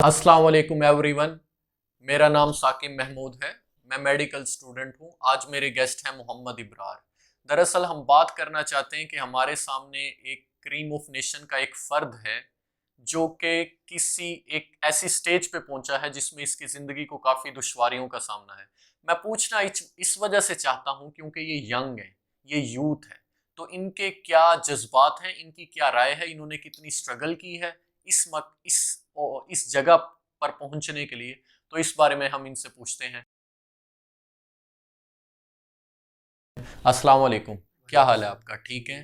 अस्सलाम वालेकुम एवरीवन। मेरा नाम साकिब महमूद है। मैं मेडिकल स्टूडेंट हूँ। आज मेरे गेस्ट हैं मोहम्मद इब्रार। दरअसल हम बात करना चाहते हैं कि हमारे सामने एक क्रीम ऑफ नेशन का एक फ़र्द है जो कि किसी एक ऐसी स्टेज पे पहुंचा है जिसमें इसकी ज़िंदगी को काफ़ी दुश्वारियों का सामना है। मैं पूछना इस वजह से चाहता हूँ क्योंकि ये यंग है, ये यूथ है। तो इनके क्या जज्बात हैं, इनकी क्या राय है, इन्होंने कितनी स्ट्रगल की है इस जगह पर पहुंचने के लिए। तो इस बारे में हम इनसे पूछते हैं। अस्सलाम वालेकुम। क्या हाल है आपका? ठीक है।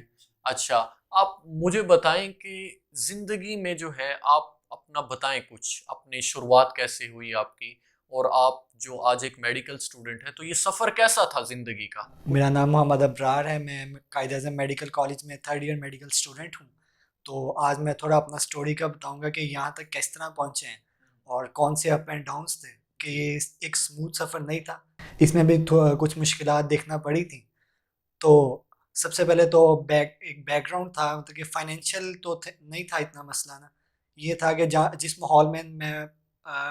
अच्छा, आप मुझे बताएं कि जिंदगी में जो है आप अपना बताएं, कुछ अपनी शुरुआत कैसे हुई आपकी, और आप जो आज एक मेडिकल स्टूडेंट है तो ये सफर कैसा था जिंदगी का? मेरा नाम मोहम्मद अब्रार है। मैं कायद अज़म मेडिकल कॉलेज में थर्ड ईयर मेडिकल स्टूडेंट हूँ। तो आज मैं थोड़ा अपना स्टोरी का बताऊँगा कि यहाँ तक किस तरह पहुँचे हैं और कौन से अप एंड डाउन्स थे, कि ये एक स्मूथ सफ़र नहीं था। इसमें भी कुछ मुश्किलात देखना पड़ी थी। तो सबसे पहले तो एक बैकग्राउंड था, मतलब कि फाइनेंशियल तो नहीं था इतना मसला ना। ये था कि जिस माहौल में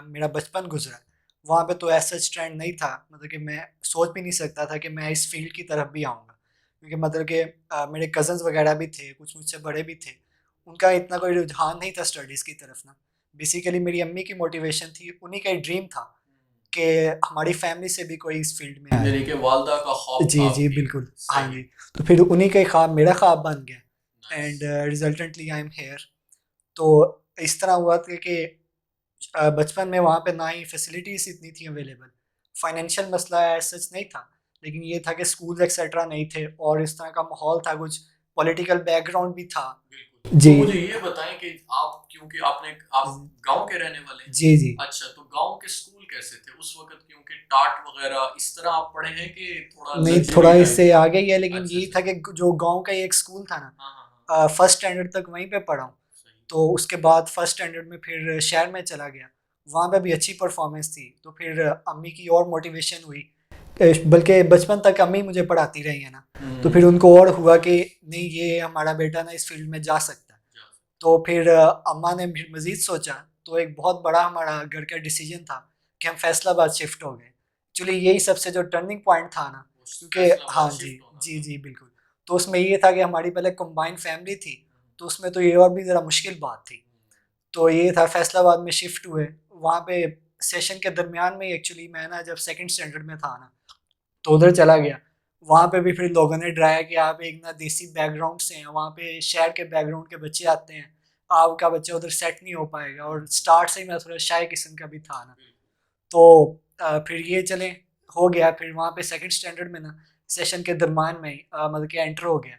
मेरा बचपन गुजरा, वहाँ पे तो ऐसा ट्रेंड नहीं था, मतलब कि मैं सोच भी नहीं सकता था कि मैं इस फील्ड की तरफ भी आऊँगा, क्योंकि मतलब कि मेरे कज़न्स वगैरह भी थे, कुछ मुझसे बड़े भी थे। उनका इतना कोई रुझान नहीं था स्टडीज़ की तरफ ना। बेसिकली मेरी अम्मी की मोटिवेशन थी, उन्हीं का एक ड्रीम था कि हमारी फैमिली से भी कोई इस फील्ड में आए। यानी कि वालदा का ख्वाब था जी, जी, आपकी। बिल्कुल। हाँ सही। जी। तो फिर उन्हीं का ही ख्वाब मेरा ख्वाब बन गया nice. And resultantly I am here. तो इस तरह हुआ था कि बचपन में वहाँ पे ना ही फैसिलिटीज़ इतनी थी अवेलेबल। फाइनेंशियल मसला एज़ सच नहीं था, लेकिन ये था कि स्कूल्स एक्सेट्रा नहीं थे और इस तरह का माहौल था, कुछ पॉलिटिकल बैकग्राउंड भी था। बिल्कुल। तो जी। मुझे ये बताएं कि आप, क्योंकि आप गांव के रहने वाले हैं। जी, जी। अच्छा, तो गांव के स्कूल कैसे थे उस वक्त? क्योंकि टाट वगैरह इस तरह आप पढ़े हैं कि थोड़ा नहीं, लग्जरी थोड़ा टाइप? इससे आगे ही है, लेकिन अच्छा यही अच्छा था अच्छा। कि जो गाँव का ही एक स्कूल था ना, हाँ हाँ हाँ। फर्स्ट स्टैंडर्ड तक वहीं पे पढ़ा हूँ। सही। तो उसके बाद फर्स्ट स्टैंडर्ड में फिर शहर में चला गया। वहाँ पे भी अच्छी परफॉर्मेंस थी, तो फिर अम्मी की और मोटिवेशन हुई। बल्कि बचपन तक अम्मी मुझे पढ़ाती रही है ना, तो फिर उनको और हुआ कि नहीं, ये हमारा बेटा ना इस फील्ड में जा सकता है। जा सकते। तो फिर अम्मा ने फिर मज़ीद सोचा, तो एक बहुत बड़ा हमारा घर का डिसीजन था कि हम फैसलाबाद शिफ्ट हो गए। एक्चुअली यही सबसे जो टर्निंग पॉइंट था ना, उस क्योंकि फैसलाबाद हाँ जी, शिफ्ट होना जी, था। जी, बिल्कुल। तो उसमें ये था कि हमारी पहले कंबाइंड फैमिली थी, तो उसमें तो ये और भी ज़रा मुश्किल बात थी। तो ये था, फैसलाबाद में शिफ्ट हुए। वहाँ पे सेशन के दरमियान में एक्चुअली मैं ना जब सेकंड स्टैंडर्ड में था ना, तो उधर चला गया। वहाँ पे भी फिर लोगों ने डराया कि आप एक ना देसी बैकग्राउंड से हैं, वहाँ पे शहर के बैकग्राउंड के बच्चे आते हैं, आपका बच्चा उधर सेट नहीं हो पाएगा। और स्टार्ट से ही मैं थोड़ा शाय किस्म का भी था ना। तो फिर ये चले, हो गया। फिर वहाँ पे सेकंड स्टैंडर्ड में ना सेशन के दरमियान में ही मतलब कि एंटर हो गया।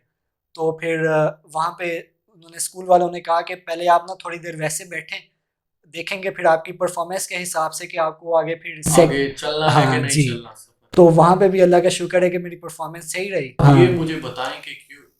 तो फिर वहाँ पे उन्होंने, स्कूल वालों ने कहा कि पहले आप ना थोड़ी देर वैसे बैठें, देखेंगे फिर आपकी परफॉर्मेंस के हिसाब से कि आपको आगे फिर आगे चलना है कि हाँ नहीं जी। चलना सफर। तो वहाँ पे भी अल्लाह का शुक्र है कि मेरी परफॉर्मेंस सही रही। अब ये हाँ मुझे बताएं कि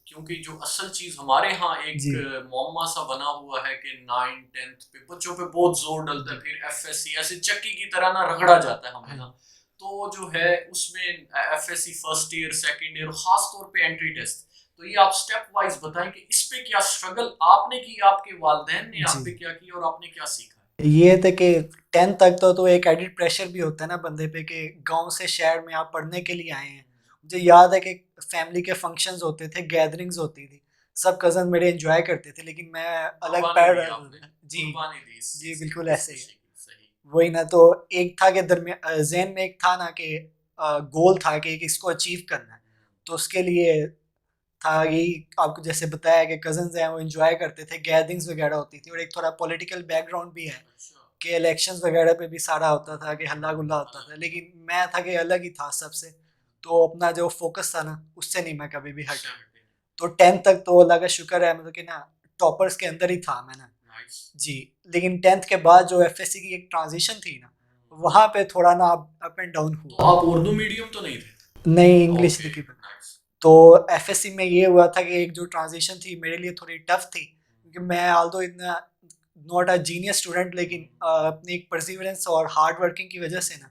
क्योंकि जो असल चीज हमारे यहाँ एक जी। मौमा सा बना हुआ है कि 9th 10th पे बच्चों पे बहुत जोर डलता है, जी। फिर एफएससी ऐसे चक्की की तरह ना रगड़ा जाता है हमें हाँ ना। जी। तो जो है उसमें FSc first year second year, खास तौर पे एंट्री टेस्ट। तो ये आप स्टेप वाइज बताएं कि इस पे क्या स्ट्रगल आपने की, आपके वालिदैन ने आप जी। पे क्या की, और आपने क्या सीखा है? ये था कि 10th तक तो एक एडिड प्रेशर भी होता है ना बंदे पे, कि गांव से शहर में आप पढ़ने के लिए आए हैं। मुझे याद है कि फैमिली के फंक्शंस होते थे, गैदरिंग्स होती थी, सब कज़न मेरे एंजॉय करते थे, लेकिन मैं अलग कुर्बानी पढ़ दी रहा आपने, था। जी, कुर्बानी दी इस जी, चीज के बिल्कुल लिए, इस ऐसे ही है। खुशी की। सही। वही ना, तो एक था कि ज़हन में एक था ना कि गोल था कि इसको अचीव करना है। तो उसके लिए था यही, आपको जैसे बताया कि कज़न्स हैं वो एन्जॉय करते थे, गैदरिंग्स वगैरह होती थी, और एक थोड़ा पॉलिटिकल बैकग्राउंड भी है अच्छा। कि इलेक्शंस वगैरह पे भी सारा होता था कि हल्ला गुल्ला होता अलग था, होता लेकिन मैं था कि अलग ही था सबसे। तो अपना जो फोकस था ना, उससे नहीं मैं कभी भी उससे हटा। हटे। तो 10th तक तो अल्लाह का शुक्र है, मतलब कि ना टॉपर्स के अंदर ही था मैं ना। नाइस। जी। लेकिन 10th के बाद जो एफएससी की एक ट्रांजिशन थी ना, वहाँ पे थोड़ा ना अप एंड डाउन तो हुआ। आप उर्दू मीडियम तो नहीं थे? नहीं, इंग्लिश ओके। लिखी। नाइस। तो एफएससी में ये हुआ था कि एक जो ट्रांजिशन थी मेरे लिए थोड़ी टफ थी, क्योंकि मैं आल्दो इतना नॉट अ जीनियस स्टूडेंट, लेकिन अपनी एक परसिवरेंस और हार्ड वर्किंग की वजह से ना,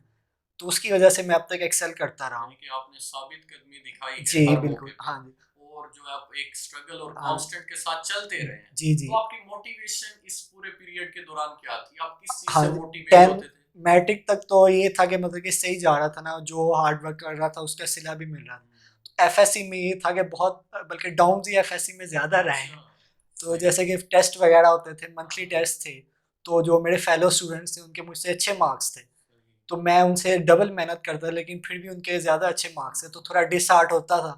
तो उसकी वजह से मैं अब तक एक्सेल करता रहा यानी हूँ। कि आपने साबित कदमी दिखाई है जी, हर बिल्कुल। मौके पे। हाँ जी। और जो है आप एक स्ट्रगल और हाँ कांस्टेंट के साथ चलते रहे हैं, जी जी तो आपकी मोटिवेशन इस पूरे पीरियड के दौरान क्या थी? आप किस चीज हाँ से जी मोटिवेट 10 होते थे? मैट्रिक तक तो ये था कि मतलब कि सही जा रहा था ना, जो हार्ड वर्क कर रहा था उसका सिला भी मिल रहा था। एफएससी में ये था कि बहुत बल्कि डाउन ही एफएससी में ज़्यादा रहे हैं। अच्छा, तो सही जैसे कि टेस्ट वगैरह होते थे, मंथली हाँ, टेस्ट थे, तो जो मेरे फेलो स्टूडेंट्स थे उनके मुझसे अच्छे मार्क्स थे। सही तो मैं उनसे डबल मेहनत करता लेकिन फिर भी उनके ज़्यादा अच्छे मार्क्स थे, तो थोड़ा डिसहार्ट होता था।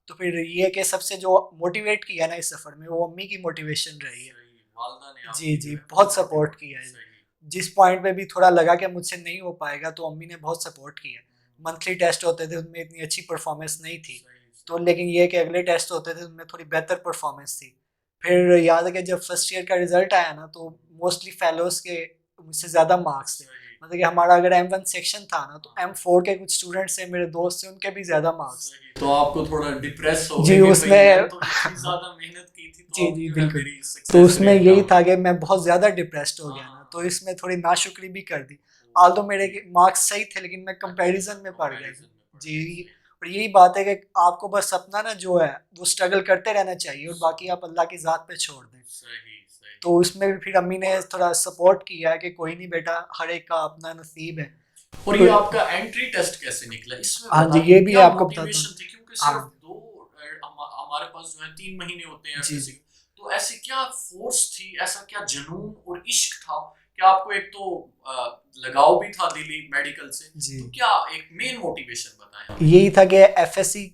तो फिर ये कि सबसे जो मोटिवेट किया ना इस सफ़र में, वो अम्मी की मोटिवेशन रही है। सही, वालदा ने जी आपकी जो जी है बहुत बहुत सपोर्ट मोटिवेट किया की, है। सही। जिस पॉइंट पे भी थोड़ा लगा कि मुझसे नहीं हो पाएगा तो अम्मी ने बहुत सपोर्ट किया। मंथली टेस्ट होते थे उनमें इतनी अच्छी परफॉर्मेंस नहीं थी, सही तो सही लेकिन ये कि अगले टेस्ट होते थे उनमें थोड़ी बेहतर परफॉर्मेंस थी। फिर याद है कि जब फर्स्ट ईयर का रिजल्ट आया ना, तो मोस्टली फेलोज़ के मुझसे ज़्यादा मार्क्स थे। सही मतलब कि हमारा अगर M1 सेक्शन था ना, तो हाँ, M4 के कुछ स्टूडेंट्स थे मेरे दोस्त थे, उनके भी ज़्यादा मार्क्स। सही। तो आपको थोड़ा डिप्रेस हो जी गए कि भाई मैंने उसमें तो इतनी ज्यादा मेहनत की थी, तो जी अब जी जो है बिल्कुल। मेरी तो सक्सेस उसमें रेट यही डाउन था है। कि मैं बहुत ज़्यादा डिप्रेस्ड हो हाँ गया ना, हाँ तो हाँ, इसमें थोड़ी नाशुक्री भी कर दी। आल्दो मेरे मार्क्स सही थे लेकिन मैं अच्छा, कंपैरिजन में पड़ गया कंपैरिजन था। में पड़ गए, जी, सही और यही बात है कि आपको बस अपना ना जो है वो स्ट्रगल करते रहना चाहिए और बाकी आप अल्लाह की ज़ात पे छोड़ दें। सही सही। तो उसमें भी फिर अम्मी ने थोड़ा सपोर्ट किया कि कोई नहीं बेटा, हर एक का अपना नसीब है। और तो ये आपका एंट्री टेस्ट कैसे निकला, इसमें हाँ जी, बताइए ये भी क्या आपको बताता हूँ। मोटिवेशन थी? क्योंकि सिर्फ हाँ, दो हमारे पास जो है 3 महीने होते हैं जी, एफएससी जी। के, तो ऐसी क्या फोर्स थी, ऐसा क्या जुनून और इश्क था कि आपको एक तो लगाव भी था दिली मेडिकल से, जी। तो क्या एक मेन मोटिवेशन बताएं हमें? यही था कि एफएससी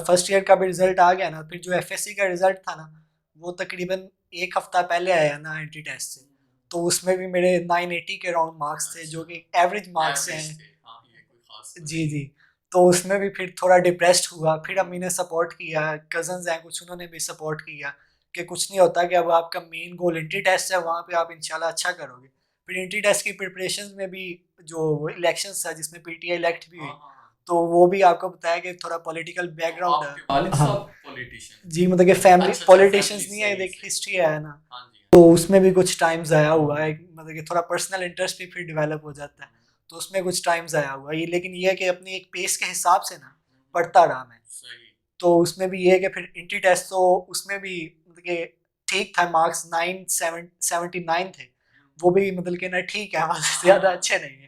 फर्स्ट ईयर का भी रिजल्ट आ गया ना, फिर जो एफएससी का रिजल्ट था ना, वो तकरीबन 1 हफ्ता पहले आया ना एंट्री टेस्ट से। तो उसमें भी मेरे 980 के अराउंड मार्क्स थे, जो अच्छा, कि एवरेज मार्क्स एवरेज हैं। थे, हाँ, ये कोई खास तो जी, नहीं है। जी। तो उसमें भी फिर थोड़ा डिप्रेस्ड हुआ, फिर अम्मी ने सपोर्ट किया, कज़न्स हैं कुछ उन्होंने भी सपोर्ट किया कि कुछ नहीं होता, कि अब आपका मेन गोल एंट्री टेस्ट है, वहाँ पे आप इंशाल्लाह अच्छा करोगे। फिर एंट्री टेस्ट की प्रिपरेशंस में भी जो इलेक्शंस था जिसमें पीटीआई इलेक्ट भी हाँ हुई, हाँ हाँ। तो वो भी आपको बताया कि थोड़ा पॉलिटिकल तो बैकग्राउंड है। आपके वालिद हाँ। साहब पॉलिटिशियन थे? जी, मतलब कि फैमिली अच्छा अच्छा, पॉलिटिशियंस फैमिली, नहीं है, सही एक सही। हिस्ट्री है ना, हाँ जी हाँ तो जी। उसमें भी कुछ टाइम ज़ाया हुआ है, मतलब कि थोड़ा पर्सनल इंटरेस्ट भी फिर डेवलप हो जाता है, तो उसमें कुछ टाइम ज़ाया हुआ है। ये लेकिन ये है कि अपनी एक पेस के हिसाब से ना पढ़ता रहा मैं। सही। तो उसमें भी ये है कि फिर एंट्री टेस्ट तो उसमें भी मतलब कि ठीक था, मार्क्स 979 थे। वो भी मतलब कि ना ठीक है, बस ज़्यादा हाँ, अच्छे नहीं है।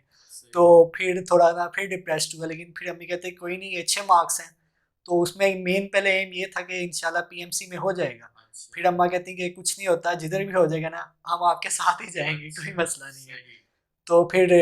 तो सही। फिर थोड़ा ना फिर डिप्रेस्ड हुआ, लेकिन फिर अम्मी कहते कोई नहीं, ये अच्छे मार्क्स हैं। तो उसमें मेन पहले एम ये था कि इंशाल्लाह पीएमसी में हो जाएगा। अच्छा, फिर अम्मा कहती कि कुछ नहीं होता, जिधर भी हो जाएगा ना हम आपके साथ ही जाएँगे, कोई अच्छा, मसला नहीं है। सही। तो फिर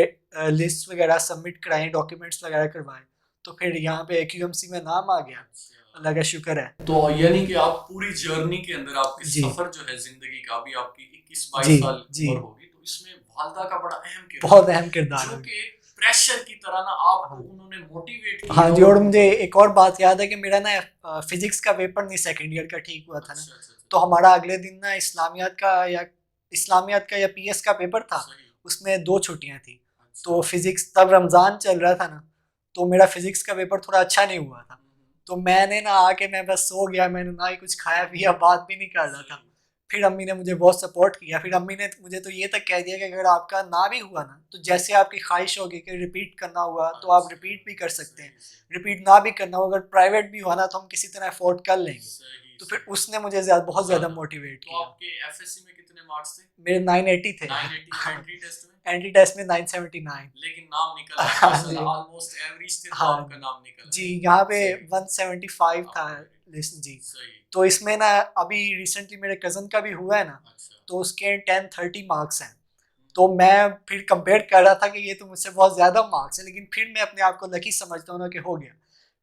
लिस्ट वगैरह सबमिट कराई, डॉक्यूमेंट्स वगैरह करवाए, तो फिर यहाँ पे क्यूएमसी में नाम आ गया। अच्छा, अल्लाह का शुक्र है। तो यानी कि आप पूरी जर्नी के अंदर, आपके जी, सफर जो है जिंदगी का, अभी आपकी 21-22 जी, साल जी। उम्र होगी, तो इसमें वालदा का बड़ा अहम बहुत किरदार है, अहम किरदार जो है। कि एक प्रेशर की तरह ना आपको हाँ। उन्होंने मोटिवेट हाँ किया। जी, और और मुझे एक और बात याद है कि मेरा ना फिज़िक्स का पेपर नहीं सेकंड ईयर का ठीक हुआ था ना, अच्छा अच्छा अच्छा, तो हमारा अगले दिन ना इस्लामियात का या पीएस का पेपर था, सही। उसमें 2 छुट्टियाँ थी। अच्छा। तो फिज़िक्स तब रमज़ान चल रहा था ना, तो मेरा फिज़िक्स का पेपर थोड़ा अच्छा नहीं हुआ था। तो मैंने ना आके मैं बस सो गया, मैंने ना ही कुछ खाया-पिया, बात भी नहीं कर रहा था। सही। फिर अम्मी ने मुझे बहुत सपोर्ट किया, फिर अम्मी ने मुझे तो ये तक कह दिया कि अगर आपका ना भी हुआ ना, तो जैसे आपकी ख्वाहिश होगी कि रिपीट करना हुआ, तो आप अच्छा, रिपीट भी कर सकते हैं। सही सही रिपीट ना भी करना हो, अगर प्राइवेट भी हुआ ना, तो हम किसी तरह अफोर्ड कर लेंगे। सही तो फिर सही। उसने मुझे बहुत ज़्यादा ज्यादा, मोटिवेट तो किया। आपके एफएससी में कितने मार्क्स थे? मेरे 980 थे। 980 और हाँ, एंट्री टेस्ट में? एंट्री टेस्ट में 979। लेकिन नाम निकल आया हाँ जी। माशाल्लाह, ऑलमोस्ट एवरेज थे तो हाँ आपका नाम निकल जी, आया। यहाँ पे सही। 175 था अपग्रेड। लिस्ट जी। सही। तो इसमें ना अभी रिसेंटली मेरे कज़न का भी हुआ है ना, अच्छा। तो उसके 1030 मार्क्स हैं। तो मैं फिर कंपेयर कर रहा था कि ये तो मुझसे बहुत ज़्यादा मार्क्स है, लेकिन फिर मैं अपने आप को लकी समझता हूँ ना कि हो गया।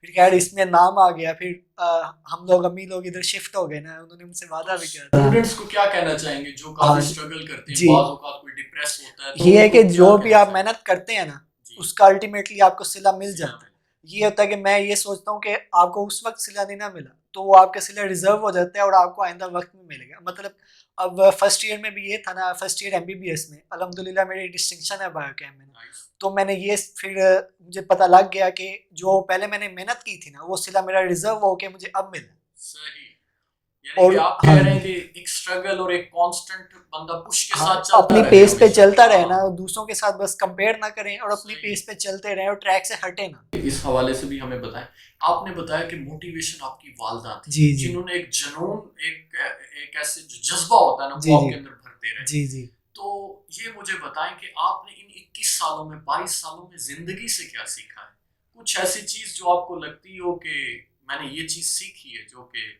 फिर खैर इसमें नाम आ गया, फिर हम लोग अम्मी लोग इधर शिफ्ट हो गए ना, उन्होंने मुझसे वादा तो भी किया था। स्टूडेंट्स को क्या कहना चाहेंगे जो हाँ काफी जी, स्ट्रगल करते हैं, जी। बाज़ औक़ात कोई डिप्रेस होता है, तो ये है उनको कि क्या जो भी कहना आप चाहेंगे? मेहनत करते हैं ना, जी। उसका अल्टीमेटली आपको सिला मिल सिला जाता है। मिल। ये होता है कि मैं ये सोचता हूँ कि आपको उस वक़्त सिला नहीं ना मिला, तो वो आपका सिला रिज़र्व हो जाता है और आपको आइंदा वक़्त में मिलेगा। मतलब अब फर्स्ट ईयर में भी ये था ना, फर्स्ट ईयर एमबीबीएस में अल्हम्दुलिल्लाह मेरी डिस्टिंक्शन है बायोकेम में। नाइस। तो मैंने ये फिर मुझे पता लग गया कि जो पहले मैंने मेहनत की थी ना, वो सिला मेरा रिज़र्व हो के मुझे अब मिला। सही। यानी कि और आप कह रहे हैं कि एक स्ट्रगल और एक कांस्टेंट बंदा पुश के साथ चलता अपनी रहे पेस पे हमेशा। चलता रहे हाँ, ना, दूसरों के साथ बस कंपेयर ना करें और अपनी सही। पेस पे चलते रहें और ट्रैक से हटे ना। इस हवाले से भी हमें बताएं। आपने बताया कि मोटिवेशन आपकी वालदा थी, जी जी जिन्होंने एक जुनून, एक ऐसे जो जज्बा होता है ना, जी वो जी आपके अंदर भरते रहे। जी जी। तो ये मुझे बताएं कि आपने इन 21 सालों में, 22 सालों में जिंदगी से क्या सीखा है? कुछ ऐसी चीज जो आपको लगती हो कि मैंने ये चीज सीखी है जो कि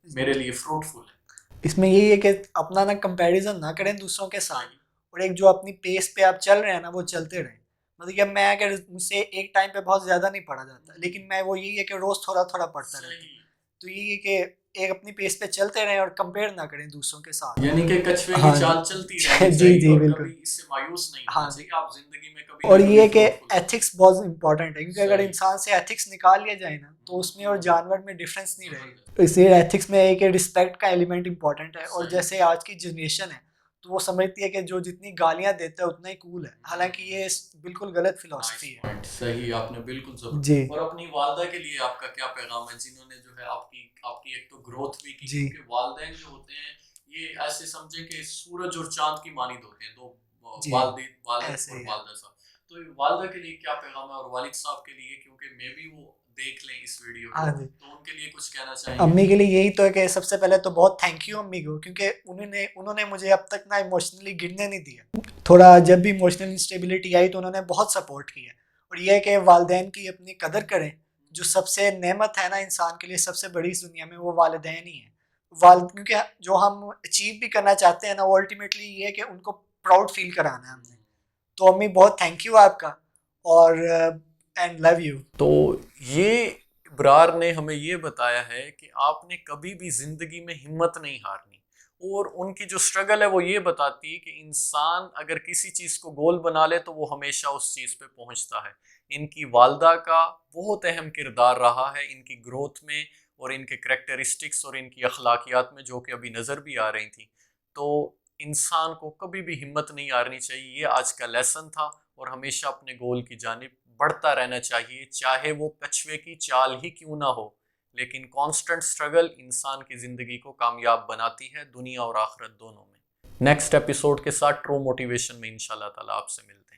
मेरे लिए फ्रूटफुल है। इसमें यही है कि अपना ना कंपैरिजन ना करें दूसरों के साथ, सही। और एक जो अपनी पेस पे आप चल रहे हैं ना वो चलते रहें। मतलब कि अब मैं, अगर मुझसे एक टाइम पे बहुत ज़्यादा नहीं पढ़ा जाता, लेकिन मैं वो यही है कि रोज़ थोड़ा थोड़ा पढ़ता रहता हूँ। सही। तो यही है कि एक अपनी पेस पे चलते रहें और कंपेयर ना करें दूसरों के साथ। यानी कि कछुए की हाँ चाल चलती रहनी जी चाहिए जी और बिल्कुल। कभी इससे मायूस नहीं होना हाँ जी। चाहिए। आप जिंदगी में कभी और ना ये कभी है कि फ्रूटफुल होंगे। एथिक्स बहुत इंपॉर्टेंट है, क्योंकि अगर सही। इंसान से एथिक्स निकाल लिया जाए ना तो उसमें और जानवर में डिफरेंस नहीं रहेगा। जबरदस्त। तो इसलिए एथिक्स में एक रिस्पेक्ट का एलिमेंट इंपॉर्टेंट है। और सही। जैसे आज की जनरेशन है तो वो समझती है कि जो जितनी गालियां देता है उतना ही कूल है, हालांकि ये बिल्कुल गलत नाइस फिलॉसफी है। पॉइंट। सही, आपने बिल्कुल जबर। जी और अपनी वालदा के लिए आपका क्या पैगाम है, जिन्होंने जो है आपकी आपकी एक तो ग्रोथ भी की, जी क्योंकि वालदैन जो होते हैं ये ऐसे समझे कि सूरज और चांद की मानिंद होते हैं, दो जी वालिद ऐसे और ही है। वालदा साहब। तो वालदा के लिए क्या पैगाम है और वालिद साहब के लिए, क्योंकि मे भी वो देख लें इस वीडियो को, हाँ जी। तो उनके लिए कुछ कहना चाहेंगे? अम्मी के लिए यही तो है कि सबसे पहले तो बहुत थैंक यू अम्मी को, क्योंकि उन्होंने उन्होंने मुझे अब तक ना इमोशनली गिरने नहीं दिया। थोड़ा जब भी इमोशनल इंस्टेबिलिटी आई तो उन्होंने बहुत सपोर्ट किया। और ये है कि वालदेन की अपनी कदर करें। जो सबसे नेमत है ना इंसान के लिए, सबसे बड़ी इस दुनिया में, वो वालदेन ही है। क्योंकि जो हम अचीव भी करना चाहते हैं ना, वो अल्टीमेटली ये है कि उनको प्राउड फील कराना है हमने। तो अम्मी बहुत थैंक यू आपका, और एंड लव यू। तो ये इब्रार ने हमें ये बताया है कि आपने कभी भी जिंदगी में हिम्मत नहीं हारनी। और उनकी जो स्ट्रगल है वो ये बताती है कि इंसान अगर किसी चीज को गोल बना ले तो वो हमेशा उस चीज पे पहुंचता है। इनकी वालदा का बहुत अहम किरदार रहा है इनकी ग्रोथ में और इनके करेक्टरिस्टिक्स और इनकी अखलाकियात में, जो कि अभी नजर भी आ रही थी। तो इंसान को कभी भी हिम्मत नहीं हारनी चाहिए, ये आज का लेसन था। और हमेशा अपने गोल की जानिब बढ़ता रहना चाहिए, चाहे वो कछुए की चाल ही क्यों ना हो। लेकिन कांस्टेंट स्ट्रगल इंसान की ज़िंदगी को कामयाब बनाती है, दुनिया और आखिरत दोनों में। नेक्स्ट एपिसोड के साथ ट्रू मोटिवेशन में इंशाल्लाह ताला आपसे मिलते हैं।